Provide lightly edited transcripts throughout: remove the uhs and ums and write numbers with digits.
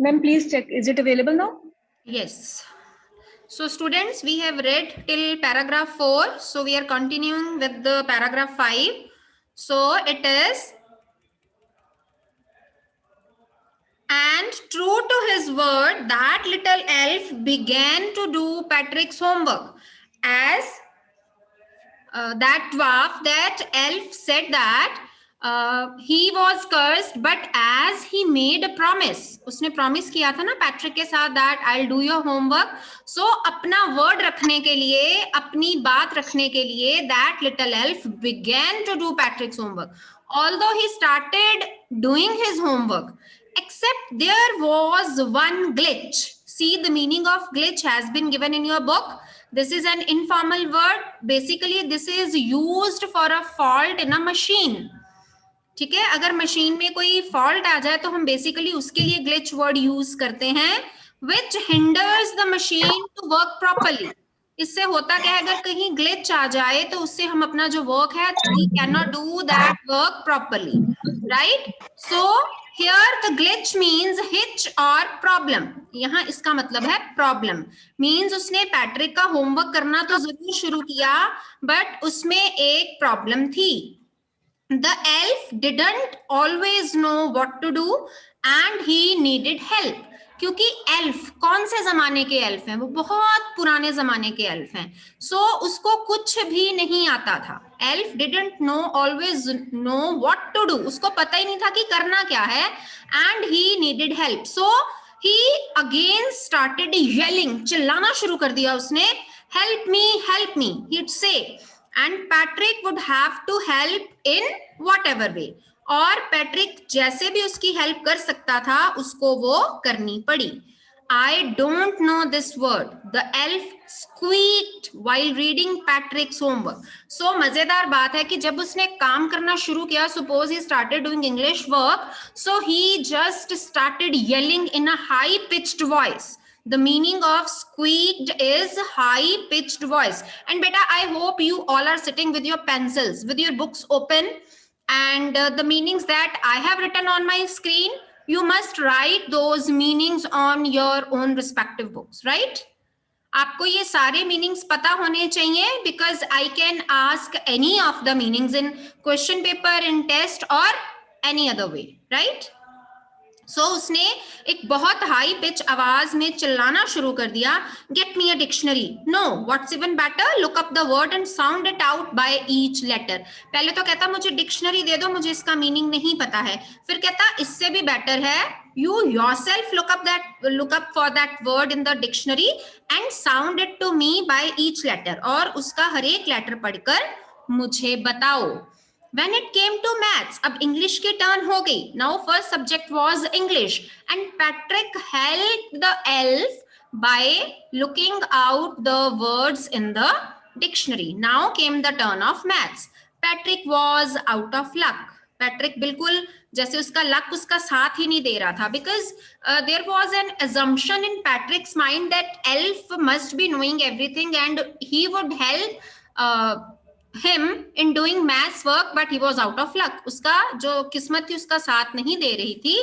Ma'am, please check. Is it available now? Yes. So students, we have read till paragraph 4. So we are continuing with the paragraph 5. So it is, and true to his word, that little elf began to do Patrick's homework. As that dwarf, that elf said that he was cursed, but as he made a promise, उसने promise किया था ना Patrick के साथ that I'll do your homework. So अपना word रखने के लिए, अपनी बात रखने के लिए, that little elf began to do Patrick's homework. Although he started doing his homework, except there was one glitch. See, the meaning of glitch has been given in your book. This is an informal word. Basically, this is used for a fault in a machine. ठीक है, अगर machine में कोई fault आ जाए तो हम basically उसके लिए ग्लिच वर्ड यूज करते हैं, which hinders the machine to work properly. इससे होता क्या है, अगर कहीं ग्लिच आ जाए तो उससे हम अपना जो वर्क है, we cannot do that work properly, right? So here the glitch means hitch or problem. यहाँ इसका मतलब है problem. Means उसने पैट्रिक का होमवर्क करना तो जरूर शुरू किया, बट उसमें एक प्रॉब्लम थी. The elf didn't always know what to do and he needed help. क्योंकि एल्फ कौन से जमाने के एल्फ हैं, वो बहुत पुराने जमाने के एल्फ हैं. सो उसको कुछ भी नहीं आता था. Alf didn't know always know what to do. उसको पता ही नहीं था कि करना क्या है. And he needed help. So he again started yelling. चिल्लाना शुरू कर दिया उसने. Help me, help me, he'd say. And Patrick would have to help in whatever way. और पैट्रिक जैसे भी उसकी हेल्प कर सकता था उसको वो करनी पड़ी. I don't know this word. The elf squeaked while reading Patrick's homework. So मजेदार बात है कि जब उसने काम करना शुरू किया, suppose he started doing English work, so he just started yelling in a high pitched voice. The meaning of squeaked is high pitched voice. And beta, I hope you all are sitting with your pencils, with your books open, and the meanings that I have written on my screen, you must write those meanings on your own respective books, right? आपको ये सारे meanings पता होने चाहिए, because I can ask any of the meanings in question paper, in test or any other way, right? सो उसने एक बहुत high pitch आवाज में चिल्लाना शुरू कर दिया, get me a dictionary. No, what's even better, look up the word and sound it out by each letter. पहले तो कहता मुझे डिक्शनरी दे दो, मुझे इसका मीनिंग नहीं पता है. फिर कहता इससे भी बेटर है, you yourself look up for that word in the dictionary and sound it to me by each letter. और उसका हर एक लेटर पढ़कर मुझे बताओ. When it came to maths, अब इंग्लिश की टर्न हो गई. Now first subject was English and Patrick helped the elf by looking out the words in the dictionary. Now came the turn of maths. Patrick was out of luck. Patrick बिल्कुल जैसे उसका luck उसका साथ ही नहीं दे रहा था, because there was an assumption in Patrick's mind that elf must be knowing everything and he would help him in doing maths work, but he was out of luck. उसका जो किस्मत थी उसका साथ नहीं दे रही थी.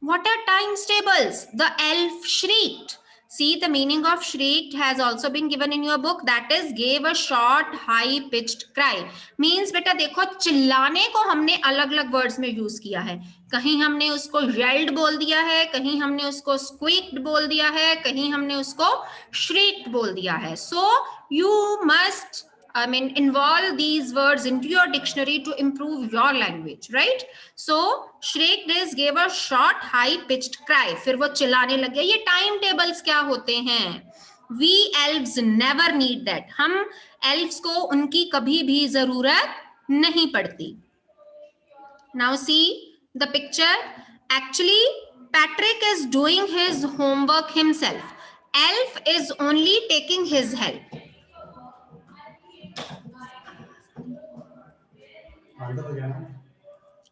What are times tables? The elf shrieked. See, the meaning of shrieked has also been given in your book. That is, gave a short, high-pitched cry. Means बेटा देखो, चिल्लाने को हमने अलग-अलग words में use किया है. कहीं हमने उसको yelled बोल दिया है, कहीं हमने उसको squeaked बोल दिया है, कहीं हमने उसको shrieked बोल दिया है. So you must involve these words into your dictionary to improve your language, right? So shrieked is gave a short high pitched cry. फिर वो चिल्लाने लगे. ये टाइम टेबल्स क्या होते हैं? We elves never need that. हम elves को उनकी कभी भी जरूरत नहीं पड़ती. Now see the picture. Actually Patrick is doing his homework himself. Elf is only taking his help.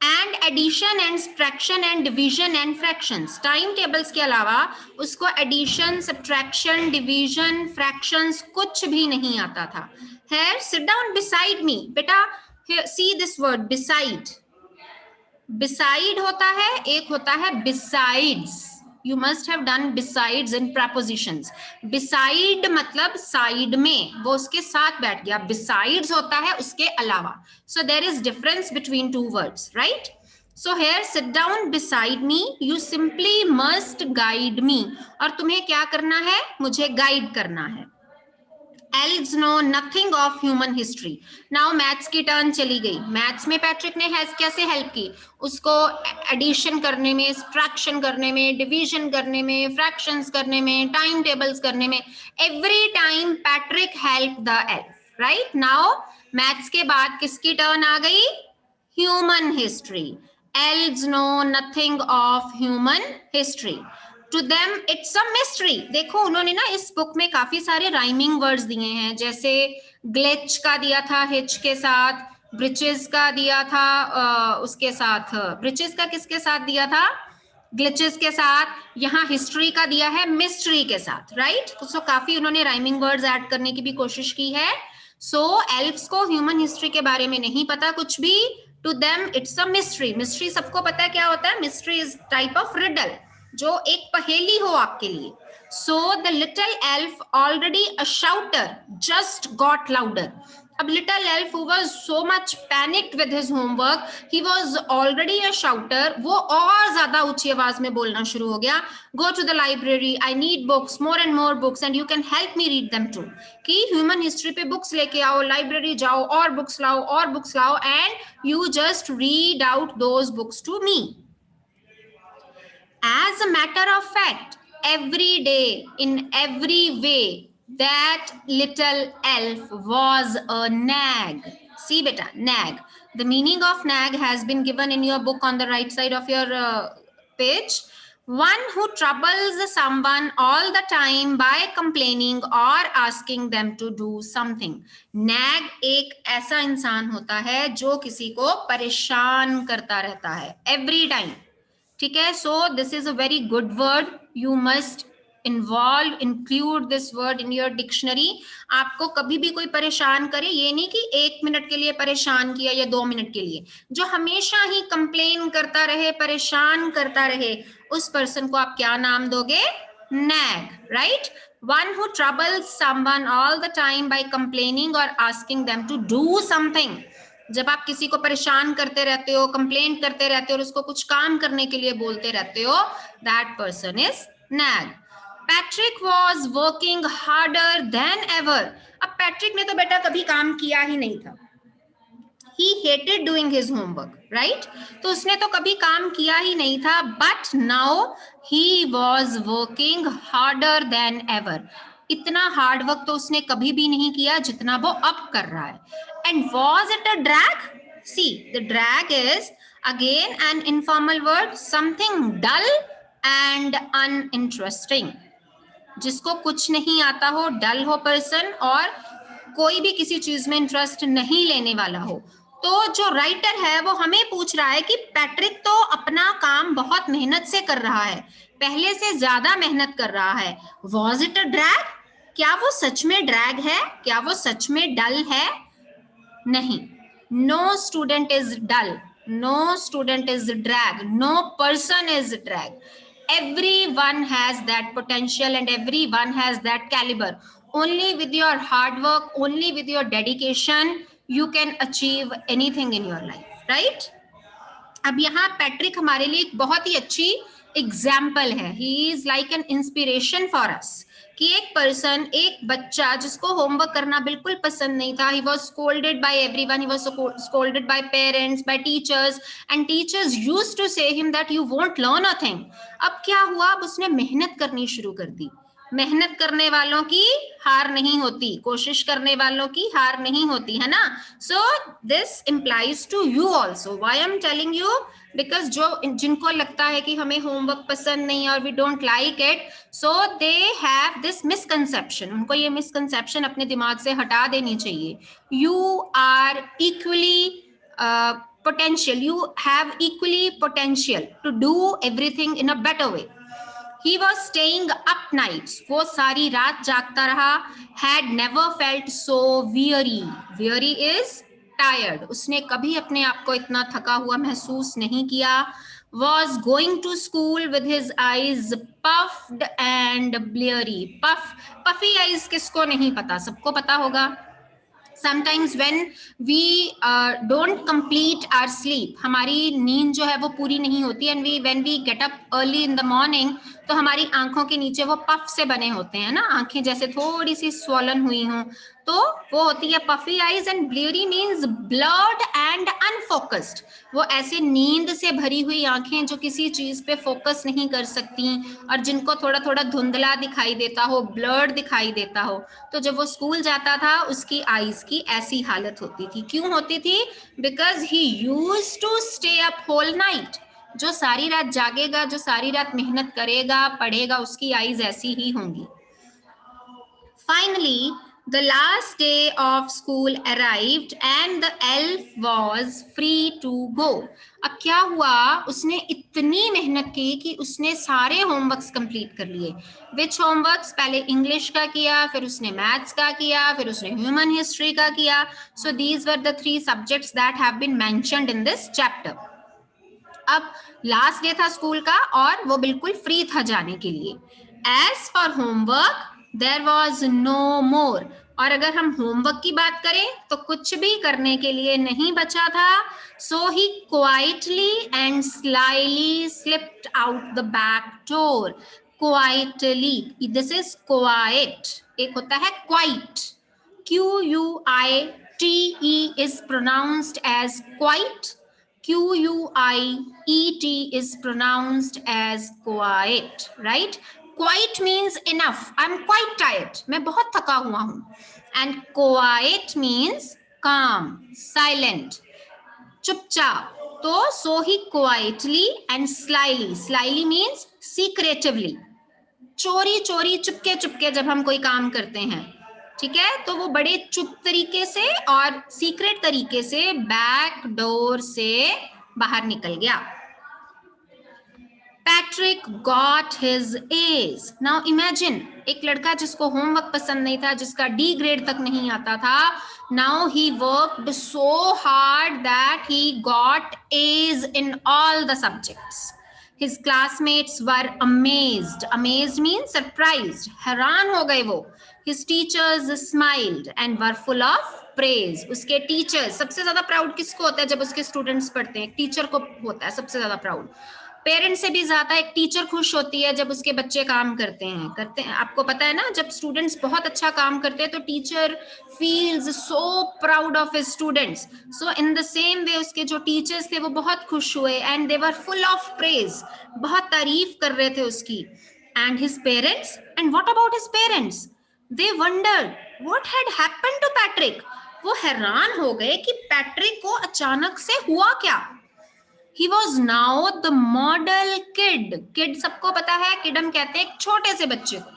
And addition and subtraction and division and fractions. Time tables के अलावा उसको एडिशन, सब्ट्रैक्शन, डिवीजन, फ्रैक्शंस कुछ भी नहीं आता था. Here, sit down beside me. बेटा, here, see this word beside. Beside होता है, एक होता है besides. You must have done besides in prepositions. Beside मतलब side में, वो उसके साथ बैठ गया. Besides होता है उसके अलावा. So there is difference between two words, right? So here sit down beside me. You simply must guide me. और तुम्हें क्या करना है? मुझे guide करना है. Elves know nothing of human history. Now maths की टर्न चली गई. मैथ्स में पैट्रिक ने कैसे हेल्प की? उसको एडिशन करने में, सब्ट्रैक्शन करने में, डिवीजन करने में, फ्रैक्शंस करने में, टाइम टेबल्स करने में. Every time Patrick help the elf. Right. Now maths के बाद किसकी टर्न आ गई? Human history. Elves know nothing of human history. To them it's a mystery. देखो उन्होंने ना इस बुक में काफी सारे राइमिंग वर्ड्स दिए हैं, जैसे ग्लिच का दिया था हिच के साथ, ब्रिचेस का दिया था उसके साथ, ब्रिचेस का किसके साथ दिया था? ग्लिचेस के साथ. यहाँ हिस्ट्री का दिया है मिस्ट्री के साथ. राइट. सो काफी उन्होंने राइमिंग वर्ड्स ऐड करने की भी कोशिश की है. सो एल्फ्स को ह्यूमन हिस्ट्री के बारे में नहीं पता कुछ भी. To them it's a mystery. Mystery सबको पता है क्या होता है? Mystery is type of riddle, जो एक पहेली हो आपके लिए. So the little elf, already a shouter, just got louder. अब little elf who was so much panicked with his homework, he was already a shouter. वो और ज्यादा ऊंची आवाज में बोलना शुरू हो गया. Go to the library. I need books, more and more books, and you can help me read them too. कि ह्यूमन हिस्ट्री पे बुक्स लेके आओ, लाइब्रेरी जाओ, और बुक्स लाओ, और बुक्स लाओ, and you just read out those books to me. As a matter of fact, every day, in every way, that little elf was a nag. See beta, nag. The meaning of nag has been given in your book on the right side of your page. One who troubles someone all the time by complaining or asking them to do something. Nag एक ऐसा इंसान होता है जो किसी को परेशान करता रहता है every time. ठीक है. So this is a very good word. You must include this word in your dictionary. आपको कभी भी कोई परेशान करे, ये नहीं कि 1 मिनट के लिए परेशान किया या 2 मिनट के लिए, जो हमेशा ही कंप्लेन करता रहे, परेशान करता रहे, उस पर्सन को आप क्या नाम दोगे? Nag. Right. One who troubles someone all the time by complaining or asking them to do something. जब आप किसी को परेशान करते रहते हो, कंप्लेंट करते रहते हो और उसको कुछ काम करने के लिए बोलते रहते हो, that person is nag. Patrick was working harder than ever. अब पैट्रिक ने तो बेटा कभी काम किया ही नहीं था. He hated doing his homework, right? तो उसने तो कभी काम किया ही नहीं था. But now he was working harder than ever. इतना हार्ड वर्क तो उसने कभी भी नहीं किया जितना वो अब कर रहा है. And was it a drag? See, the drag is again an informal word, something dull and uninteresting. जिसको कुछ नहीं आता हो, डल हो पर्सन, और कोई भी किसी चीज में इंटरेस्ट नहीं लेने वाला हो. तो जो राइटर है वो हमें पूछ रहा है कि पैट्रिक तो अपना काम बहुत मेहनत से कर रहा है, पहले से ज्यादा मेहनत कर रहा है. Was it a drag? क्या वो सच में ड्रैग है? क्या वो सच में डल है? नहीं. No student is dull. No student is drag. No person is drag. Everyone has that potential and everyone has that caliber. Only with your hard work, only with your dedication, you can achieve anything in your life, right? अब यहाँ Patrick हमारे लिए एक बहुत ही अच्छी example है. He is like an inspiration for us. कि एक पर्सन, एक बच्चा जिसको होमवर्क करना बिल्कुल पसंद नहीं था, he was scolded by everyone, he was scolded by parents, by teachers, and teachers used to say him that you won't learn a thing. अब क्या हुआ? अब उसने मेहनत करनी शुरू कर दी. मेहनत करने वालों की हार नहीं होती, कोशिश करने वालों की हार नहीं होती, है ना. So this implies to you also. Why I am telling you? Because जिनको लगता है कि हमें होमवर्क पसंद नहीं है और we don't like it, so they have this misconception. उनको ये मिसकंसेप्शन अपने दिमाग से हटा देनी चाहिए. You are equally potential. You have equally potential to do everything in a better way. He was staying up nights. वो सारी रात जागता रहा. Had never felt so weary. Weary is tired. उसने कभी अपने आप को इतना थका हुआ महसूस नहीं किया. was going to school with his eyes puffed and bleary. Puffy eyes किसको नहीं पता, सबको पता होगा. Sometimes when we don't complete our sleep, हमारी नींद जो है वो पूरी नहीं होती, and when we get up early in the morning, तो हमारी आंखों के नीचे वो पफ से बने होते हैं ना, आंखें जैसे थोड़ी सी swollen हुई हों, तो वो होती है puffy eyes. and bleary means blurred and unfocused. वो ऐसे नींद से भरी हुई आंखें जो किसी चीज पे फोकस नहीं कर सकती और जिनको थोड़ा थोड़ा धुंधला दिखाई देता हो, ब्लर्ड दिखाई देता हो. तो जब वो स्कूल जाता था उसकी आईज की ऐसी हालत होती थी. क्यों होती थी? Because he used to stay up whole night. जो सारी रात जागेगा, जो सारी रात मेहनत करेगा, पढ़ेगा, उसकी आईज ऐसी ही होंगी. Finally, the last day of school arrived and the elf was free to go. अब क्या हुआ, उसने इतनी मेहनत की कि उसने सारे होमवर्क्स कंप्लीट कर लिए. विच होमवर्क्स? पहले इंग्लिश का किया, फिर उसने मैथ्स का किया, फिर उसने ह्यूमन हिस्ट्री का किया. So these were the 3 subjects that have been mentioned in this chapter. अब लास्ट डे था स्कूल का और वो बिल्कुल फ्री था जाने के लिए. As for homework there was no more. और अगर हम होमवर्क की बात करें तो कुछ भी करने के लिए नहीं बचा था. So he quietly and slyly slipped out the back door. Quietly, this is quite, एक होता है quite. QUITE is pronounced as quite. QUIET is pronounced as quiet, right? Quiet means enough. I'm quite tired. मैं बहुत थका हुआ हूँ. And quiet means calm, silent, चुपचाप. तो so he quietly and slyly. Slyly means secretively. चोरी चोरी, चुपके चुपके जब हम कोई काम करते हैं, ठीक है, तो वो बड़े चुप तरीके से और सीक्रेट तरीके से बैक डोर से बाहर निकल गया. Patrick got his A's. Now imagine, एक लड़का जिसको होमवर्क पसंद नहीं था, जिसका D ग्रेड तक नहीं आता था, now he worked so hard that he got A's in all the subjects. His classmates were amazed. Amazed means surprised. हैरान हो गए वो. His teachers smiled and were full of praise. उसके टीचर्स, सबसे ज्यादा प्राउड किसको होता है जब उसके स्टूडेंट्स पढ़ते हैं? टीचर को होता है सबसे ज्यादा प्राउड. पेरेंट्स से भी ज्यादा एक टीचर खुश होती है जब उसके बच्चे काम करते हैं. आपको पता है ना, जब स्टूडेंट्स बहुत अच्छा काम करते हैं तो teacher feels so proud of his students. So in the same way उसके जो टीचर्स थे वो बहुत खुश हुए and they were full of praise. बहुत तारीफ कर रहे थे उसकी. And his parents, and what about his parents? They wondered what had happened to Patrick. वो हैरान हो गए कि पैट्रिक को अचानक से हुआ क्या. He was now the model kid. Kid सबको पता है, kid हम कहते हैं एक छोटे से बच्चे को.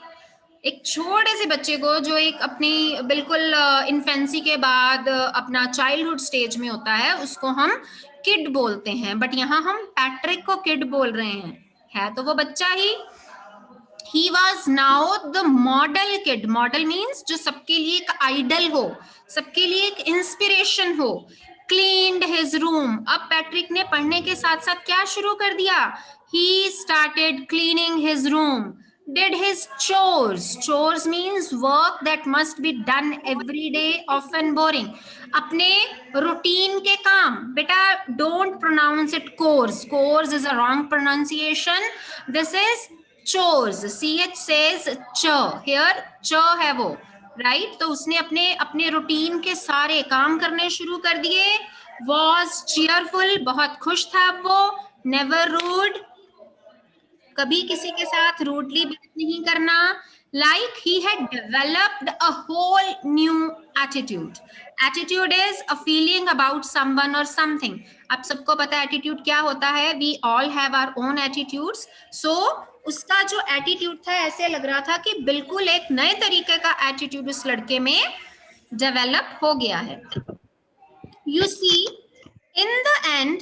एक छोटे से बच्चे को जो एक अपनी बिल्कुल इन्फेंसी के बाद अपना चाइल्डहुड स्टेज में होता है, उसको हम किड बोलते हैं. बट यहाँ हम पैट्रिक को किड बोल रहे हैं, है तो वो बच्चा ही. He was now the model kid. Model means जो सबके लिए एक आइडल हो, सबके लिए एक इंस्पिरेशन हो. Cleaned his room. अब पैट्रिक ने पढ़ने के साथ साथ क्या शुरू कर दिया? He started cleaning his room. Did his chores. Chores means work that must be done every day, often boring. अपने रूटीन के काम. बेटा, don't pronounce it chores. Chores is a wrong pronunciation. This is chores. CH says ch. Here ch है वो, right. तो उसने अपने routine के सारे काम करने शुरू कर दिए. वॉज चीयरफुल, बहुत खुश था वो. नेवर रूड, कभी किसी के साथ रूडली बात नहीं करना. Like he had developed a whole new attitude. Attitude is a feeling about someone और समथिंग. आप सबको पता है एटीट्यूड क्या होता है. We all have our own attitudes. So उसका जो एटीट्यूड था, ऐसे लग रहा था कि बिल्कुल एक नए तरीके का एटीट्यूड उस लड़के में डेवलप हो गया है. You see, in the end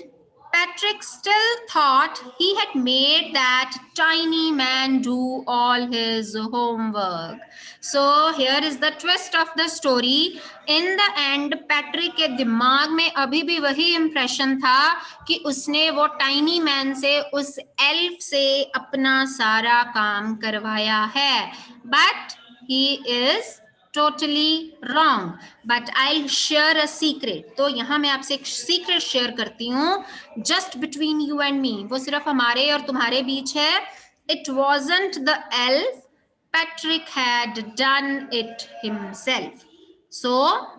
Patrick still thought he had made that tiny man do all his homework. So here is the twist of the story. In the end, Patrick के दिमाग में अभी भी वही impression था कि उसने वो tiny man से, उस elf से अपना सारा काम करवाया है. But he is totally wrong. But I'll share a secret. तो यहाँ मैं आपसे एक secret share करती हूँ, just between you and me. वो सिर्फ हमारे और तुम्हारे बीच है. It wasn't the elf. Patrick had done it himself. So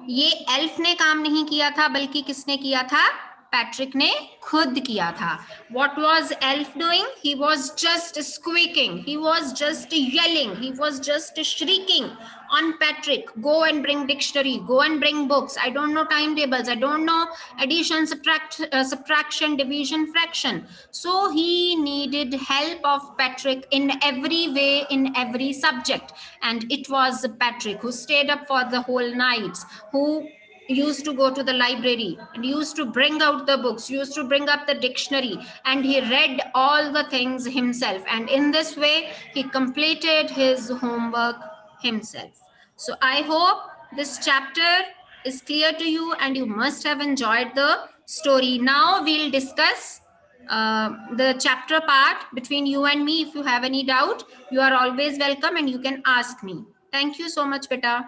ये elf ने काम नहीं किया था, बल्कि किसने किया था? पैट्रिक ने खुद किया था. What was elf doing? He was just squeaking. He was just yelling. He was just shrieking on Patrick. Go and bring dictionary. Go and bring books. I don't know timetables. I don't know addition, subtraction, division, fraction. So he needed help of Patrick in every way, in every subject. And it was Patrick who stayed up for the whole nights, who used to go to the library and used to bring out the books, used to bring up the dictionary, and he read all the things himself. And in this way, he completed his homework himself. So I hope this chapter is clear to you and you must have enjoyed the story. Now we'll discuss the chapter part between you and me. If you have any doubt, you are always welcome and you can ask me. Thank you so much, beta.